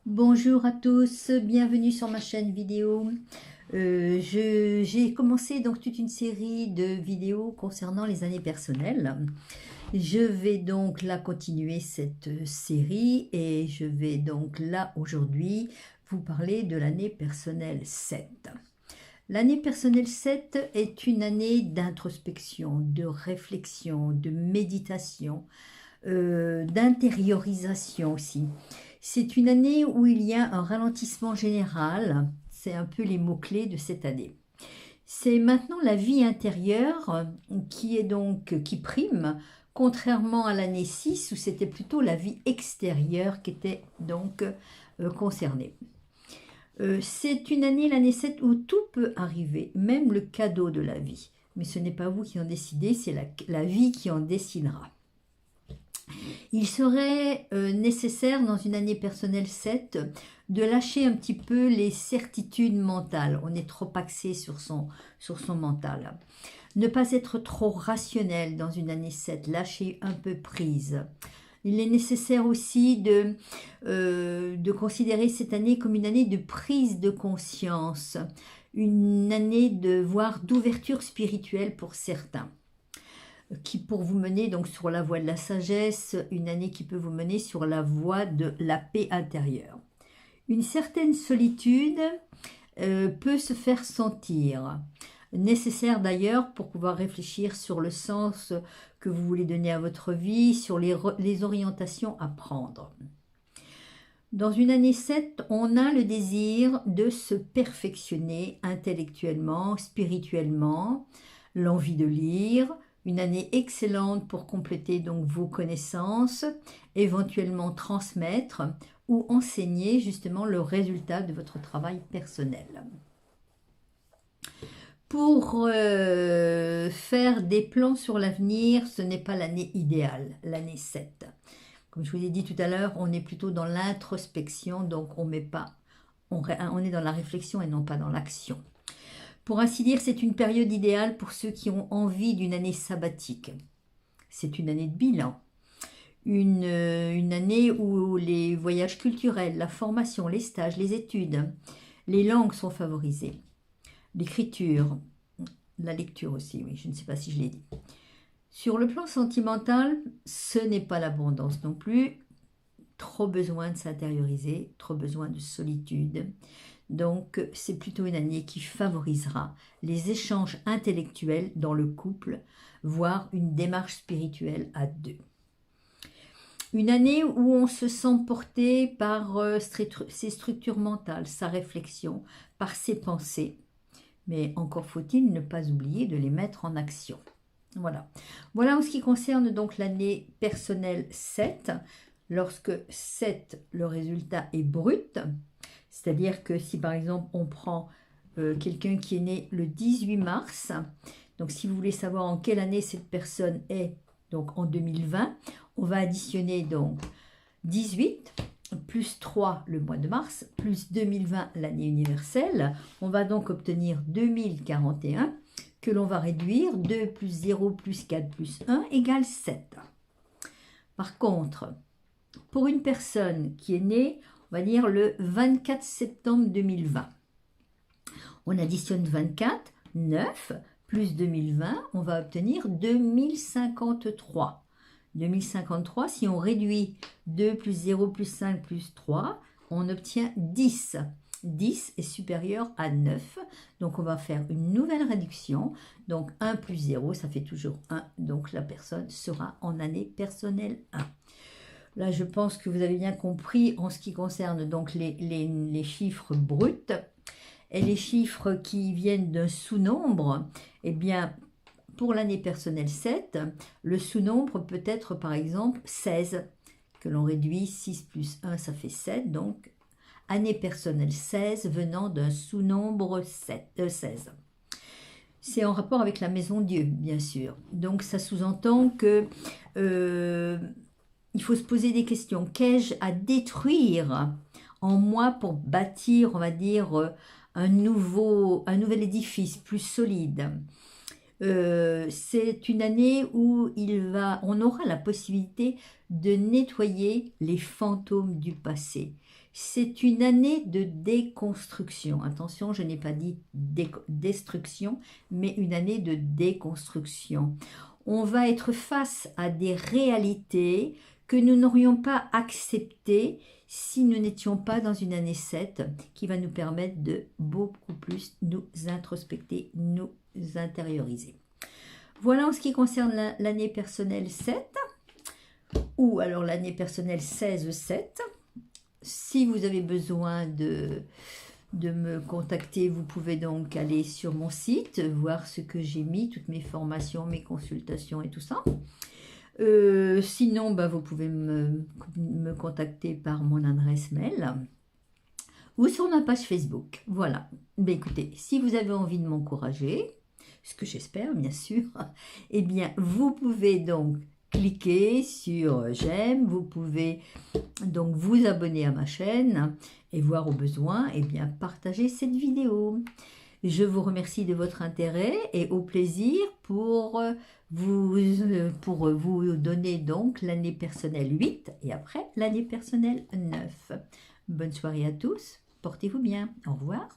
Bonjour à tous, bienvenue sur ma chaîne vidéo. J'ai commencé donc toute une série de vidéos concernant les années personnelles. Je vais donc là continuer cette série et je vais donc là aujourd'hui vous parler de l'année personnelle 7. L'année personnelle 7 est une année d'introspection, de réflexion, de méditation, d'intériorisation aussi. C'est une année où il y a un ralentissement général, c'est un peu les mots-clés de cette année. C'est maintenant la vie intérieure qui prime, contrairement à l'année 6 où c'était plutôt la vie extérieure qui était donc concernée. C'est une année, l'année 7, où tout peut arriver, même le cadeau de la vie. Mais ce n'est pas vous qui en décidez, c'est la vie qui en décidera. Il serait nécessaire dans une année personnelle 7 de lâcher un petit peu les certitudes mentales. On est trop axé sur son mental. Ne pas être trop rationnel dans une année 7, lâcher un peu prise. Il est nécessaire aussi de considérer cette année comme une année de prise de conscience, une année voire d'ouverture spirituelle pour certains, qui pour vous mener donc sur la voie de la sagesse, une année qui peut vous mener sur la voie de la paix intérieure. Une certaine solitude peut se faire sentir, nécessaire d'ailleurs pour pouvoir réfléchir sur le sens que vous voulez donner à votre vie, sur les orientations à prendre. Dans une année 7, on a le désir de se perfectionner intellectuellement, spirituellement, l'envie de lire, une année excellente pour compléter donc vos connaissances, éventuellement transmettre ou enseigner justement le résultat de votre travail personnel. Pour faire des plans sur l'avenir, ce n'est pas l'année idéale, l'année 7. Comme je vous ai dit tout à l'heure, on est plutôt dans l'introspection, donc on est dans la réflexion et non pas dans l'action. Pour ainsi dire, c'est une période idéale pour ceux qui ont envie d'une année sabbatique. C'est une année de bilan. Une année où les voyages culturels, la formation, les stages, les études, les langues sont favorisées. L'écriture, la lecture aussi, oui, je ne sais pas si je l'ai dit. Sur le plan sentimental, ce n'est pas l'abondance non plus. Trop besoin de s'intérioriser, trop besoin de solitude. Donc, c'est plutôt une année qui favorisera les échanges intellectuels dans le couple, voire une démarche spirituelle à deux. Une année où on se sent porté par ses structures mentales, sa réflexion, par ses pensées. Mais encore faut-il ne pas oublier de les mettre en action. Voilà. Voilà en ce qui concerne donc l'année personnelle 7. Lorsque 7, le résultat est brut, c'est-à-dire que si par exemple on prend quelqu'un qui est né le 18 mars, donc si vous voulez savoir en quelle année cette personne est, donc en 2020, on va additionner donc 18 plus 3 le mois de mars, plus 2020 l'année universelle, on va donc obtenir 2041, que l'on va réduire, 2 plus 0 plus 4 plus 1 égale 7. Par contre, pour une personne qui est née, on va dire le 24 septembre 2020, on additionne 24, 9, plus 2020, on va obtenir 2053. 2053, si on réduit 2 plus 0 plus 5 plus 3, on obtient 10. 10 est supérieur à 9, donc on va faire une nouvelle réduction. Donc 1 plus 0, ça fait toujours 1, donc la personne sera en année personnelle 1. Là, je pense que vous avez bien compris en ce qui concerne donc les chiffres bruts. Et les chiffres qui viennent d'un sous-nombre, eh bien, pour l'année personnelle 7, le sous-nombre peut être par exemple 16, que l'on réduit, 6 plus 1, ça fait 7, donc année personnelle 16 venant d'un sous-nombre 16. C'est en rapport avec la maison Dieu, bien sûr. Donc ça sous-entend que il faut se poser des questions. Qu'ai-je à détruire en moi pour bâtir, on va dire, un nouvel édifice plus solide? C'est une année où on aura la possibilité de nettoyer les fantômes du passé. C'est une année de déconstruction. Attention, je n'ai pas dit destruction, mais une année de déconstruction. On va être face à des réalités que nous n'aurions pas acceptées si nous n'étions pas dans une année 7 qui va nous permettre de beaucoup plus nous introspecter, nous intérioriser. Voilà en ce qui concerne l'année personnelle 7 ou alors l'année personnelle 16-7. Si vous avez besoin de me contacter, vous pouvez donc aller sur mon site, voir ce que j'ai mis, toutes mes formations, mes consultations et tout ça. Sinon, vous pouvez me contacter par mon adresse mail ou sur ma page Facebook. Voilà. Écoutez, si vous avez envie de m'encourager, ce que j'espère bien sûr, eh bien vous pouvez donc cliquer sur j'aime, vous pouvez donc vous abonner à ma chaîne et voir au besoin, eh bien partager cette vidéo. Je vous remercie de votre intérêt et au plaisir pour vous donner donc l'année personnelle 8 et après l'année personnelle 9. Bonne soirée à tous, portez-vous bien, au revoir.